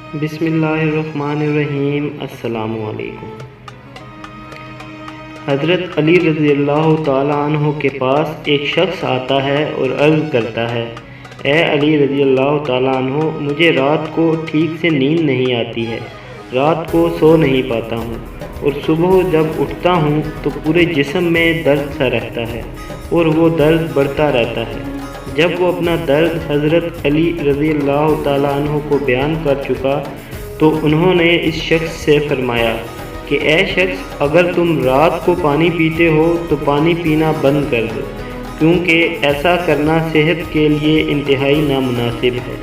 बिस्मिल्लाहिर्रहमानिर्रहीम। अस्सलाम वालेकुम। हज़रत अली रज़ी अल्लाह ताला अन्हु के पास एक शख्स आता है और अर्ज़ करता है, ए अली रज़ी अल्लाह ताला अन्हु, मुझे रात को ठीक से नींद नहीं आती है, रात को सो नहीं पाता हूँ और सुबह जब उठता हूँ तो पूरे जिस्म में दर्द सा रहता है और वो दर्द बढ़ता रहता है। जब वो अपना दर्द हज़रत अली रज़ी अल्लाह ताला अन्हु को बयान कर चुका तो उन्होंने इस शख्स से फरमाया कि ए शख्स, अगर तुम रात को पानी पीते हो तो पानी पीना बंद कर दो, क्योंकि ऐसा करना सेहत के लिए इंतहाई नामुनासिब है।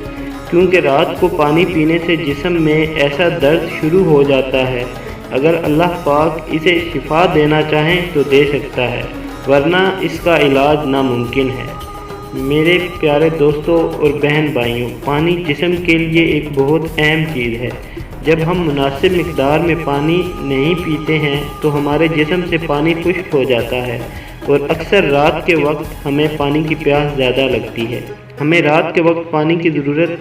क्योंकि रात को पानी पीने से जिस्म में ऐसा दर्द शुरू हो जाता है, अगर अल्लाह पाक इसे शिफा देना चाहें तो दे सकता है, वरना इसका इलाज नामुमकिन है। मेरे प्यारे दोस्तों और बहन भाइयों, पानी जिस्म के लिए एक बहुत अहम चीज़ है। जब हम मुनासिब मिक़दार में पानी नहीं पीते हैं तो हमारे जिस्म से पानी खुश्क हो जाता है और अक्सर रात के वक्त हमें पानी की प्यास ज़्यादा लगती है। हमें रात के वक्त पानी की ज़रूरत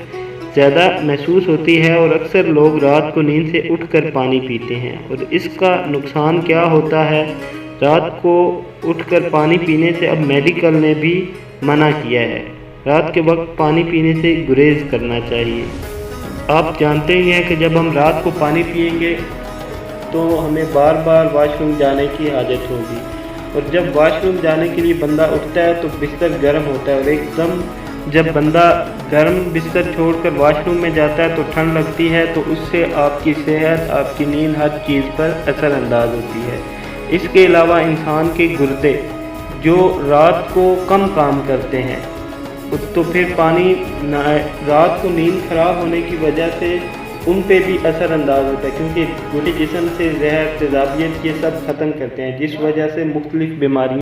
ज़्यादा महसूस होती है और अक्सर लोग रात को नींद से उठकर पानी पीते हैं। और इसका नुकसान क्या होता है? रात को उठकर पानी पीने से अब मेडिकल ने भी मना किया है। रात के वक्त पानी पीने से गुरेज करना चाहिए। आप जानते ही हैं कि जब हम रात को पानी पिएंगे तो हमें बार बार वॉशरूम जाने की आदत होगी, और जब वॉशरूम जाने के लिए बंदा उठता है तो बिस्तर गर्म होता है और एकदम जब बंदा गर्म बिस्तर छोड़कर वॉशरूम में जाता है तो ठंड लगती है, तो उससे आपकी सेहत, आपकी नींद, हर चीज़ पर असरअंदाज होती है। इसके अलावा इंसान के गुर्दे जो रात को कम काम करते हैं तो फिर रात को नींद ख़राब होने की वजह से उन पे भी असरअंदाज होता है, क्योंकि पूरे जिस्म से जहर, तेज़ाबियत ये सब ख़त्म करते हैं, जिस वजह से मुख्तलिफ़ बीमारियाँ